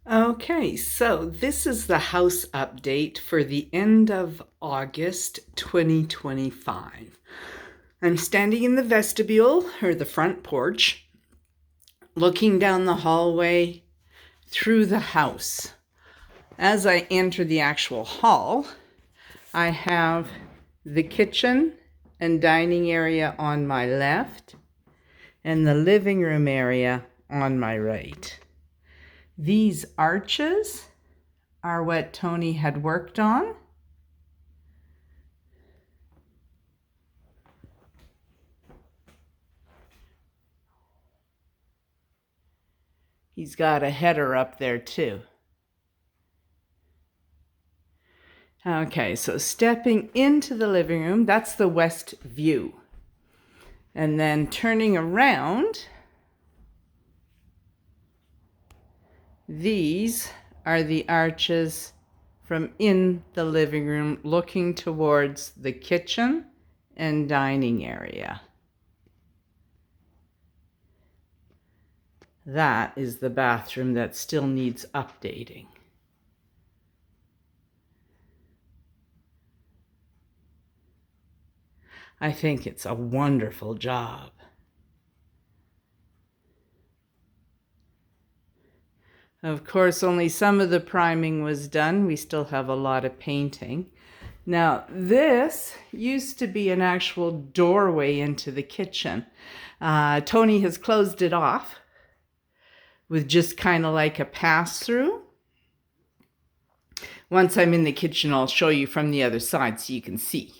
Okay, so this is the house update for the end of August 2025. I'm standing in the vestibule or the front porch, looking down the hallway through the house. As I enter the actual hall, I have the kitchen and dining area on my left and the living room area on my right. These arches are what Tony had worked on. He's got a header up there too. Okay, so stepping into the living room, that's the west view. And then turning around, these are the arches from in the living room looking towards the kitchen and dining area. That is the bathroom that still needs updating. I think it's a wonderful job. Of course, only some of the priming was done. We still have a lot of painting. Now, this used to be an actual doorway into the kitchen. Tony has closed it off with just kind of like a pass-through. Once I'm in the kitchen, I'll show you from the other side so you can see.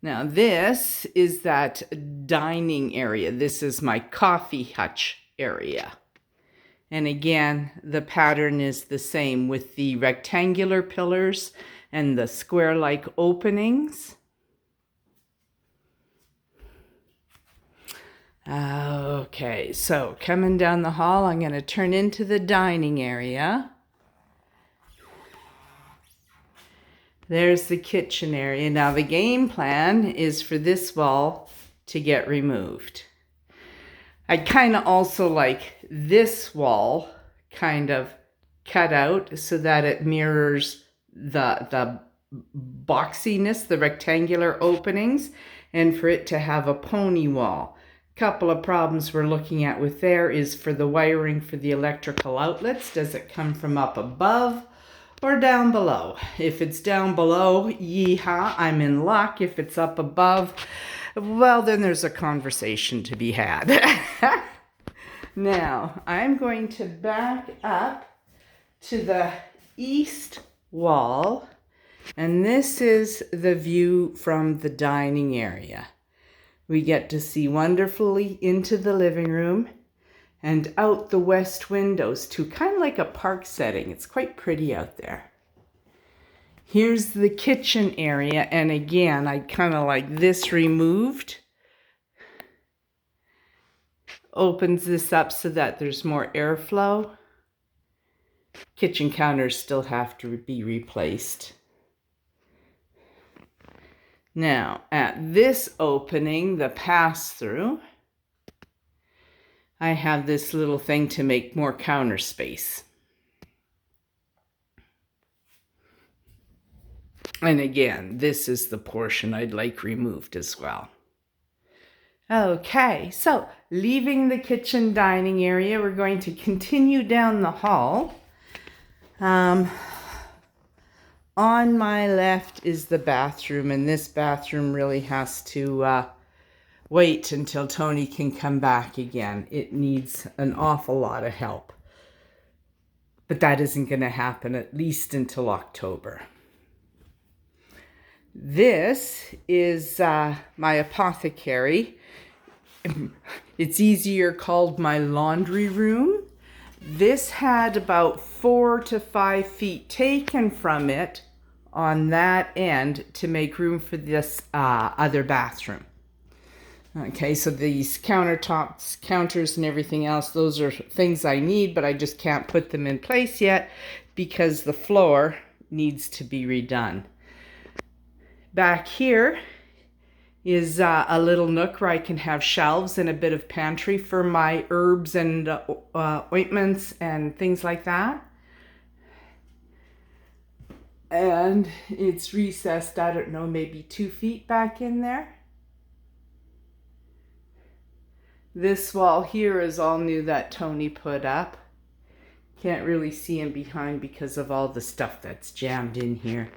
Now, this is that dining area. This is my coffee hutch area. And again, the pattern is the same with the rectangular pillars and the square-like openings. Okay, so coming down the hall, I'm going to turn into the dining area. There's the kitchen area. Now, the game plan is for this wall to get removed. I kind of also like this wall kind of cut out so that it mirrors the boxiness, the rectangular openings, and for it to have a pony wall. Couple of problems we're looking at with there is for the wiring for the electrical outlets. Does it come from up above or down below? If it's down below, yeehaw, I'm in luck. If it's up above, well, then there's a conversation to be had. Now, I'm going to back up to the east wall, and this is the view from the dining area. We get to see wonderfully into the living room and out the west windows too, kind of like a park setting. It's quite pretty out there. Here's the kitchen area, and again, I kind of like this removed. Opens this up so that there's more airflow. Kitchen counters still have to be replaced. Now, at this opening, the pass-through, I have this little thing to make more counter space. And again, this is the portion I'd like removed as well. Okay, so leaving the kitchen dining area, we're going to continue down the hall. On my left is the bathroom, and this bathroom really has to wait until Tony can come back again. It needs an awful lot of help. But that isn't going to happen at least until October. This is my apothecary. It's easier called my laundry room. This had about 4 to 5 feet taken from it on that end to make room for this other bathroom. Okay, so these countertops, counters and everything else, those are things I need, but I just can't put them in place yet because the floor needs to be redone. Back here is a little nook where I can have shelves and a bit of pantry for my herbs and ointments and things like that. And it's recessed, I don't know, maybe 2 feet back in there. This wall here is all new that Tony put up. Can't really see him behind because of all the stuff that's jammed in here.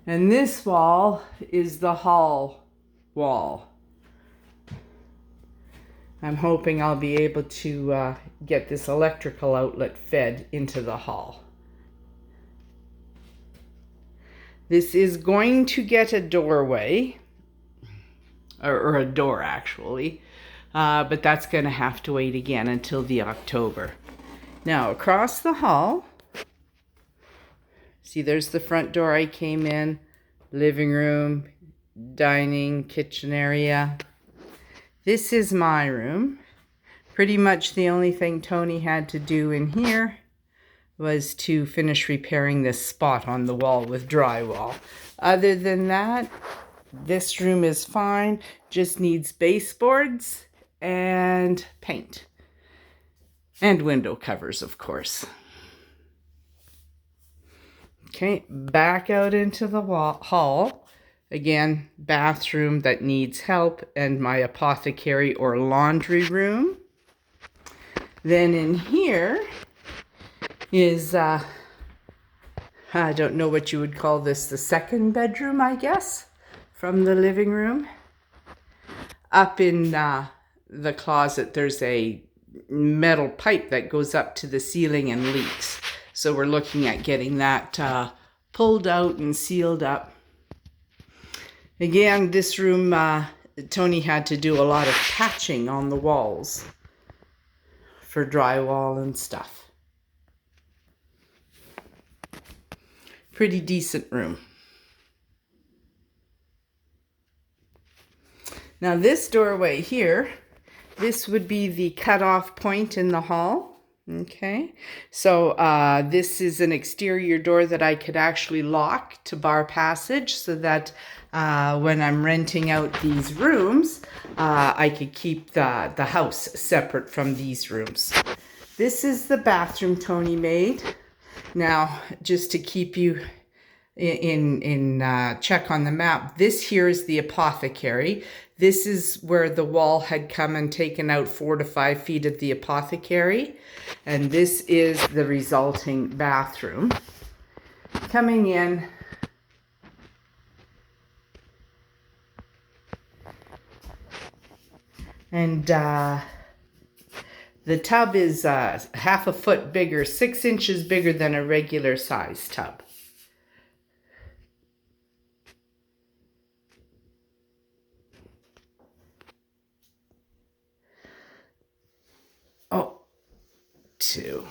And this wall is the hall wall. I'm hoping I'll be able to get this electrical outlet fed into the hall. This is going to get a doorway, or a door actually, but that's going to have to wait again until the October. Now across the hall, see there's the front door I came in, living room, dining, kitchen area. This is my room. Pretty much the only thing Tony had to do in here was to finish repairing this spot on the wall with drywall. Other than that, this room is fine, just needs baseboards and paint. And window covers, of course. Okay, back out into the hall. Again, bathroom that needs help and my apothecary or laundry room. Then in here is, I don't know what you would call this, the second bedroom, I guess, from the living room. Up in the closet, there's a metal pipe that goes up to the ceiling and leaks. So we're looking at getting that pulled out and sealed up. Again, this room, Tony had to do a lot of patching on the walls for drywall and stuff. Pretty decent room. Now this doorway here, this would be the cutoff point in the hall. Okay, so this is an exterior door that I could actually lock to bar passage so that when I'm renting out these rooms, I could keep the house separate from these rooms. This is the bathroom Tony made. Now, just to keep you in check on the map, this here is the apothecary. This is where the wall had come and taken out 4 to 5 feet of the apothecary. And this is the resulting bathroom. Coming in, and the tub is half a foot bigger, 6 inches bigger than a regular size tub. Oh, 2.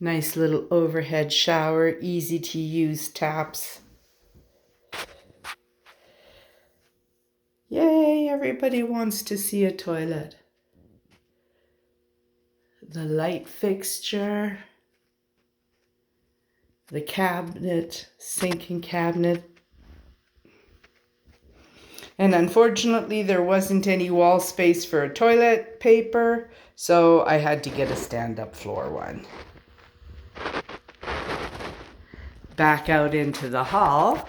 Nice little overhead shower, easy to use taps. Yay, everybody wants to see a toilet. The light fixture, the cabinet, sink and cabinet. And unfortunately, there wasn't any wall space for a toilet paper, so I had to get a stand-up floor one. Back out into the hall.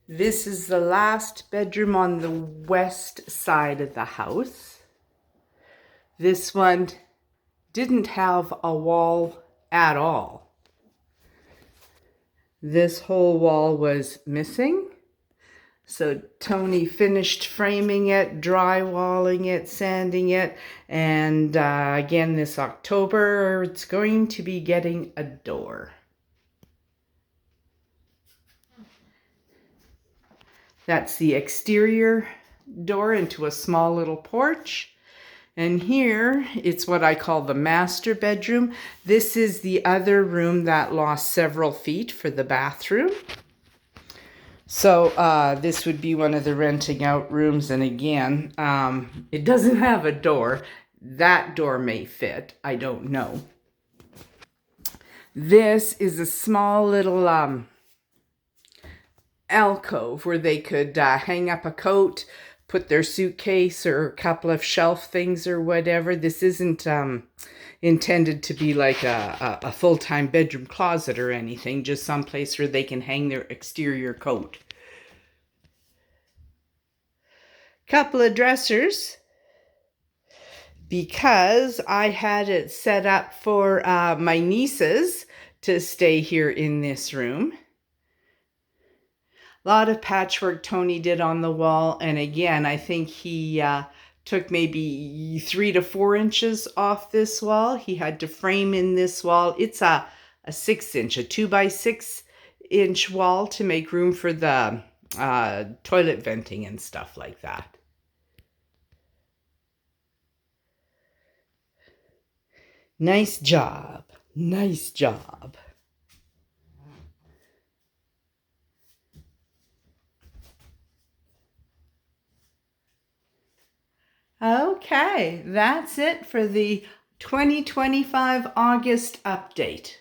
This is the last bedroom on the west side of the house. This one didn't have a wall at all. This whole wall was missing. So Tony finished framing it, drywalling it, sanding it, and again this October it's going to be getting a door. That's the exterior door into a small little porch. And here, it's what I call the master bedroom. This is the other room that lost several feet for the bathroom. So this would be one of the renting out rooms. And again, it doesn't have a door. That door may fit. I don't know. This is a small little alcove where they could hang up a coat, put their suitcase or a couple of shelf things or whatever. This isn't intended to be like a full-time bedroom closet or anything, just some place where they can hang their exterior coat. Couple of dressers, because I had it set up for my nieces to stay here in this room. A lot of patchwork Tony did on the wall, and again, I think he took maybe 3 to 4 inches off this wall. He had to frame in this wall. It's a 6-inch, a 2 by 6 inch wall to make room for the toilet venting and stuff like that. Nice job. Nice job. Okay, that's it for the 2025 August update.